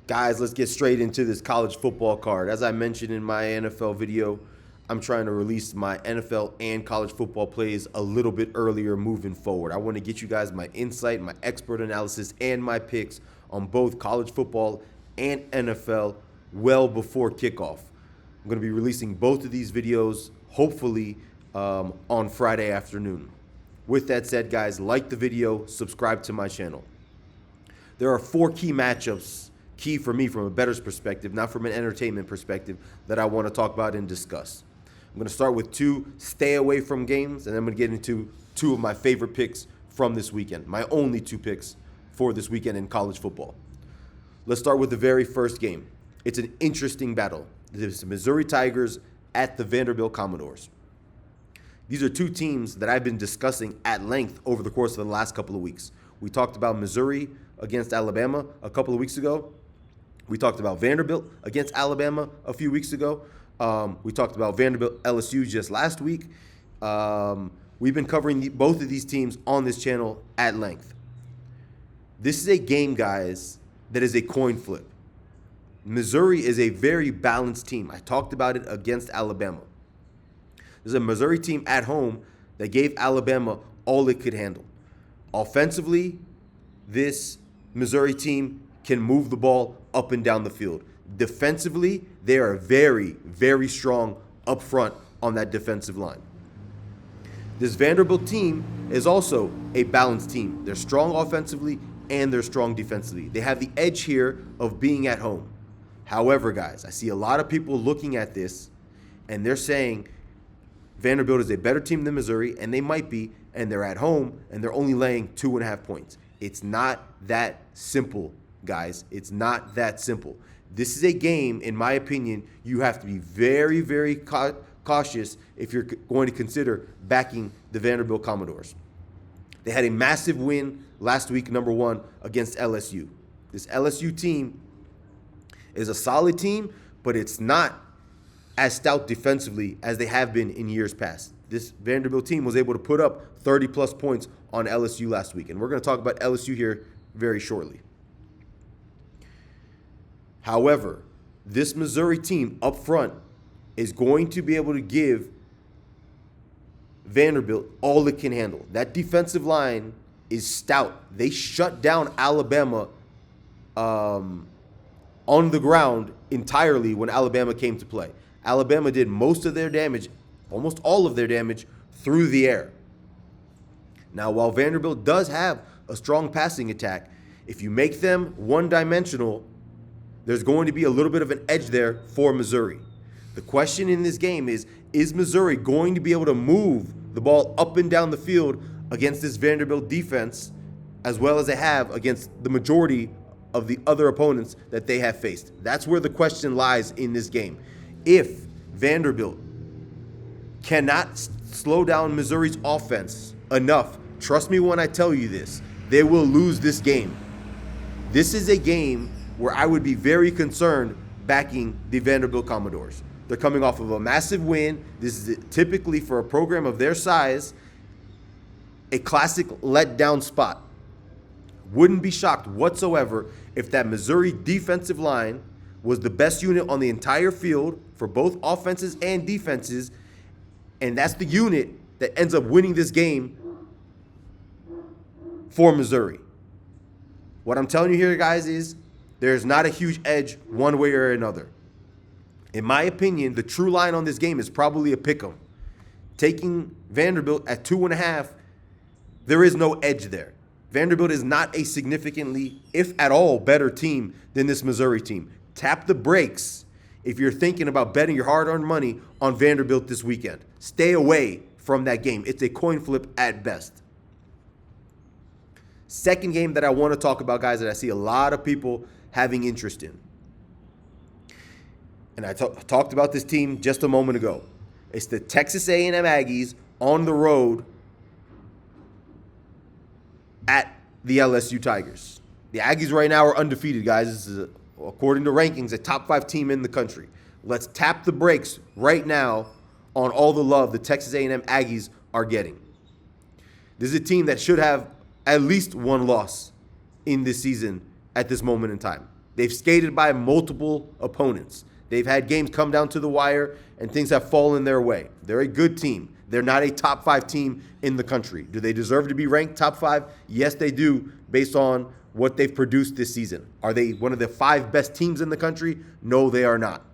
Guys, let's get straight into this college football card. As I mentioned in my NFL video, I'm trying to release my NFL and college football plays a little bit earlier moving forward. I want to get you guys my insight, my expert analysis, and my picks on both college football and NFL well before kickoff. I'm going to be releasing both of these videos, hopefully, on Friday afternoon. With that said, guys, like the video, subscribe to my channel. There are 4 key matchups, key for me from a bettor's perspective, not from an entertainment perspective, that I want to talk about and discuss. I'm going to start with 2 stay away from games, and I'm going to get into 2 of my favorite picks from this weekend, my only 2 picks for this weekend in college football. Let's start with the very first game. It's an interesting battle. It's the Missouri Tigers at the Vanderbilt Commodores. These are 2 teams that I've been discussing at length over the course of the last couple of weeks. We talked about Missouri against Alabama a couple of weeks ago. We talked about Vanderbilt against Alabama a few weeks ago. We talked about Vanderbilt LSU just last week. We've been covering both of these teams on this channel at length. This is a game, guys, that is a coin flip. Missouri is a very balanced team. I talked about it against Alabama. There's a Missouri team at home that gave Alabama all it could handle. Offensively, this Missouri team can move the ball up and down the field. Defensively, they are very, very strong up front on that defensive line. This Vanderbilt team is also a balanced team. They're strong offensively and they're strong defensively. They have the edge here of being at home. However, guys, I see a lot of people looking at this and they're saying Vanderbilt is a better team than Missouri, and they might be, and they're at home and they're only laying 2.5 points. It's not that simple, guys. It's not that simple. This is a game, in my opinion, you have to be very, very cautious if you're going to consider backing the Vanderbilt Commodores. They had a massive win last week, number 1, against LSU. This LSU team is a solid team, but it's not as stout defensively as they have been in years past. This Vanderbilt team was able to put up 30-plus points on LSU last week, and we're going to talk about LSU here very shortly. However, this Missouri team up front is going to be able to give Vanderbilt all it can handle. That defensive line is stout. They shut down Alabama on the ground entirely when Alabama came to play. Alabama did most of their damage, almost all of their damage, through the air. Now, while Vanderbilt does have a strong passing attack, if you make them one-dimensional, there's going to be a little bit of an edge there for Missouri. The question in this game is Missouri going to be able to move the ball up and down the field against this Vanderbilt defense as well as they have against the majority of the other opponents that they have faced? That's where the question lies in this game. If Vanderbilt cannot slow down Missouri's offense enough, trust me when I tell you this, they will lose this game. This is a game where I would be very concerned backing the Vanderbilt Commodores. They're coming off of a massive win. This is typically, for a program of their size, a classic letdown spot. Wouldn't be shocked whatsoever if that Missouri defensive line was the best unit on the entire field for both offenses and defenses, and that's the unit that ends up winning this game for Missouri. What I'm telling you here, guys, is there's not a huge edge one way or another. In my opinion, the true line on this game is probably a pick'em. Taking Vanderbilt at 2.5, there is no edge there. Vanderbilt is not a significantly, if at all, better team than this Missouri team. Tap the brakes if you're thinking about betting your hard-earned money on Vanderbilt this weekend. Stay away from that game. It's a coin flip at best. Second game that I want to talk about, guys, that I see a lot of people having interest in. And I talked about this team just a moment ago. It's the Texas A&M Aggies on the road at the LSU Tigers. The Aggies right now are undefeated, guys. This is, according to rankings, a top 5 team in the country. Let's tap the brakes right now on all the love the Texas A&M Aggies are getting. This is a team that should have at least one loss in this season at this moment in time. They've skated by multiple opponents. They've had games come down to the wire, and things have fallen their way. They're a good team. They're not a top 5 team in the country. Do they deserve to be ranked top 5? Yes, they do, based on what they've produced this season. Are they one of the 5 best teams in the country? No, they are not.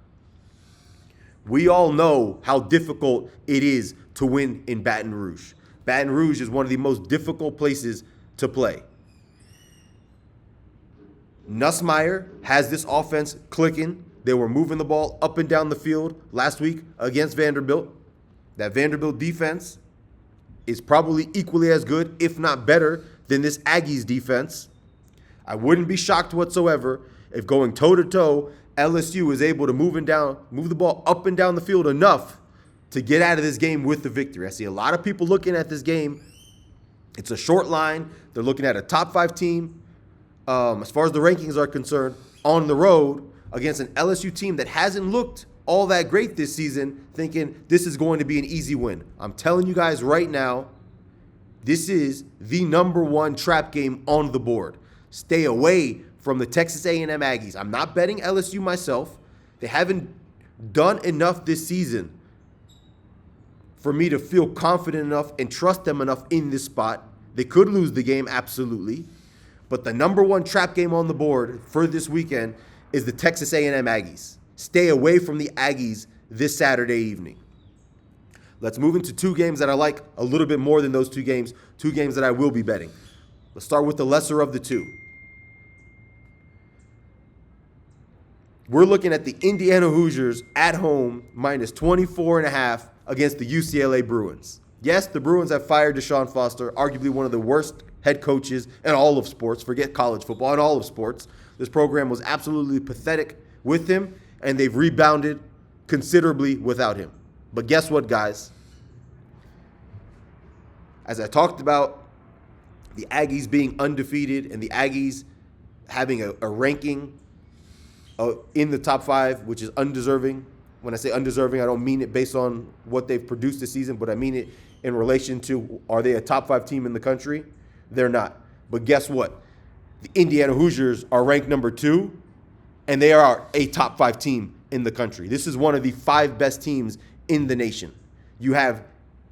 We all know how difficult it is to win in Baton Rouge. Baton Rouge is one of the most difficult places to play. Nussmeier has this offense clicking. They were moving the ball up and down the field last week against Vanderbilt. That Vanderbilt defense is probably equally as good, if not better, than this Aggies defense. I wouldn't be shocked whatsoever if going toe-to-toe, LSU is able to move the ball up and down the field enough to get out of this game with the victory. I see a lot of people looking at this game. It's a short line. They're looking at a top 5 team, as far as the rankings are concerned, on the road against an LSU team that hasn't looked all that great this season, thinking this is going to be an easy win. I'm telling you guys right now, this is the #1 trap game on the board. Stay away from the Texas A&M Aggies. I'm not betting LSU myself. They haven't done enough this season for me to feel confident enough and trust them enough in this spot. They could lose the game, absolutely. But the #1 trap game on the board for this weekend is the Texas A&M Aggies. Stay away from the Aggies this Saturday evening. Let's move into 2 games that I like a little bit more than those 2 games that I will be betting. Let's start with the lesser of the 2. We're looking at the Indiana Hoosiers at home minus 24.5 against the UCLA Bruins. Yes, the Bruins have fired Deshaun Foster, arguably one of the worst head coaches in all of sports. Forget college football, in all of sports. This program was absolutely pathetic with him, and they've rebounded considerably without him. But guess what, guys? As I talked about the Aggies being undefeated and the Aggies having a ranking in the top 5, which is undeserving. When I say undeserving, I don't mean it based on what they've produced this season, but I mean it in relation to, are they a top 5 team in the country? They're not. But guess what? The Indiana Hoosiers are ranked #2, and they are a top 5 team in the country. This is one of the 5 best teams in the nation. You have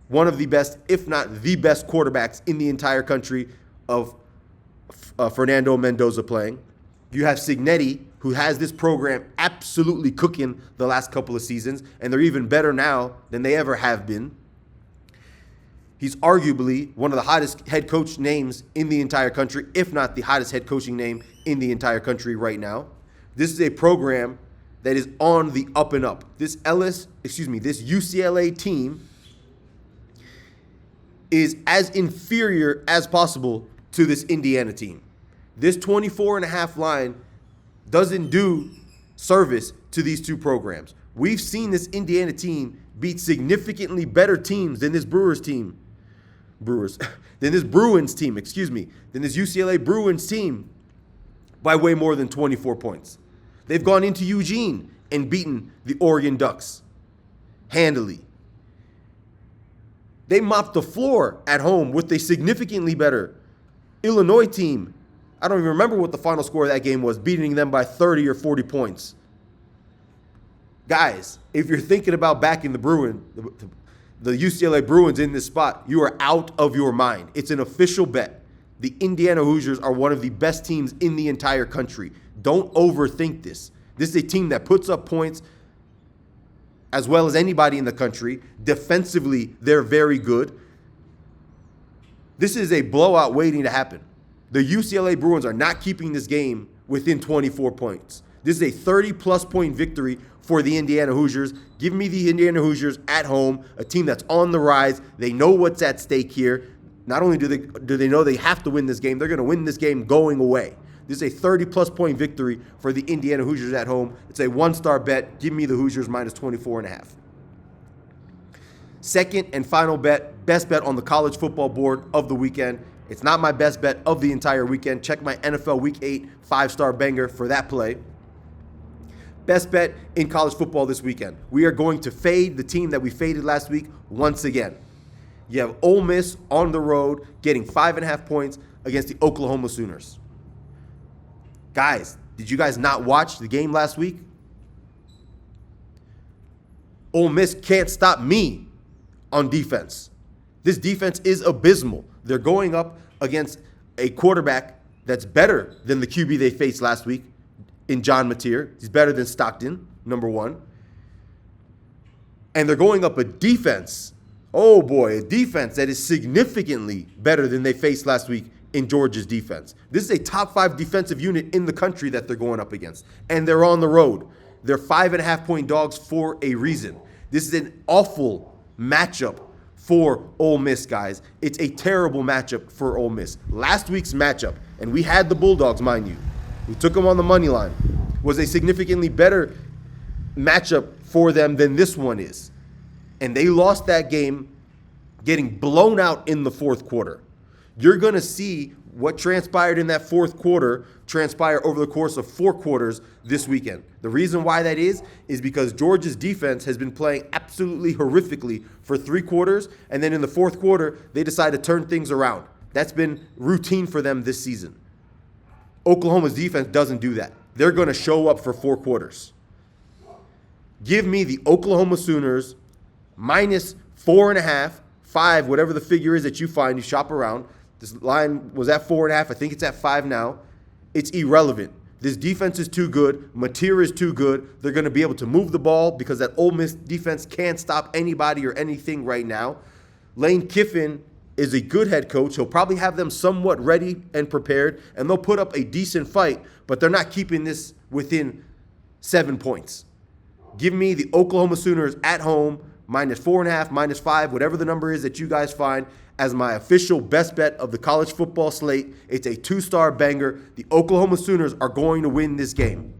one of the best, if not the best, quarterbacks in the entire country of Fernando Mendoza playing. You have Cignetti, who has this program absolutely cooking the last couple of seasons, and they're even better now than they ever have been. He's arguably one of the hottest head coach names in the entire country, if not the hottest head coaching name in the entire country right now. This is a program that is on the up and up. This UCLA team is as inferior as possible to this Indiana team. This 24.5 line doesn't do service to these 2 programs. We've seen this Indiana team beat significantly better teams than this Bruins team, than this UCLA Bruins team by way more than 24 points. They've gone into Eugene and beaten the Oregon Ducks handily. They mopped the floor at home with a significantly better Illinois team. I don't even remember what the final score of that game was, beating them by 30 or 40 points. Guys, if you're thinking about backing the UCLA Bruins in this spot, you are out of your mind. It's an official bet. The Indiana Hoosiers are one of the best teams in the entire country. Don't overthink this. This is a team that puts up points as well as anybody in the country. Defensively, they're very good. This is a blowout waiting to happen. The UCLA Bruins are not keeping this game within 24 points. This is a 30-plus point victory for the Indiana Hoosiers. Give me the Indiana Hoosiers at home, a team that's on the rise. They know what's at stake here. Not only do they know they have to win this game, they're going to win this game going away. This is a 30-plus point victory for the Indiana Hoosiers at home. It's a 1-star bet. Give me the Hoosiers minus 24.5. Second and final bet, best bet on the college football board of the weekend. It's not my best bet of the entire weekend. Check my NFL Week 8 5-star banger for that play. Best bet in college football this weekend. We are going to fade the team that we faded last week once again. You have Ole Miss on the road getting 5.5 points against the Oklahoma Sooners. Guys, Did you guys not watch the game last week? Ole Miss can't stop me on defense. This defense is abysmal. They're going up against a quarterback that's better than the QB they faced last week in John Mateer. He's better than Stockton, number one. And they're going up a defense, oh boy, a defense that is significantly better than they faced last week in Georgia's defense. This is a top 5 defensive unit in the country that they're going up against. And they're on the road. They're 5.5-point dogs for a reason. This is an awful matchup for Ole Miss, guys. It's a terrible matchup for Ole Miss. Last week's matchup, and we had the Bulldogs, mind you. We took them on the money line, was a significantly better matchup for them than this one is. And they lost that game getting blown out in the fourth quarter. You're going to see what transpired in that fourth quarter transpire over the course of 4 quarters this weekend. The reason why that is because Georgia's defense has been playing absolutely horrifically for 3 quarters, and then in the fourth quarter, they decide to turn things around. That's been routine for them this season. Oklahoma's defense doesn't do that. They're going to show up for 4 quarters. Give me the Oklahoma Sooners minus 4.5, 5, whatever the figure is that you find, you shop around. This line was at 4.5. I think it's at 5 now. It's irrelevant. This defense is too good. Mateer is too good. They're going to be able to move the ball because that Ole Miss defense can't stop anybody or anything right now. Lane Kiffin is a good head coach. He'll probably have them somewhat ready and prepared, and they'll put up a decent fight, but they're not keeping this within 7 points. Give me the Oklahoma Sooners at home, minus 4.5, minus 5, whatever the number is that you guys find, as my official best bet of the college football slate. It's a 2-star banger. The Oklahoma Sooners are going to win this game.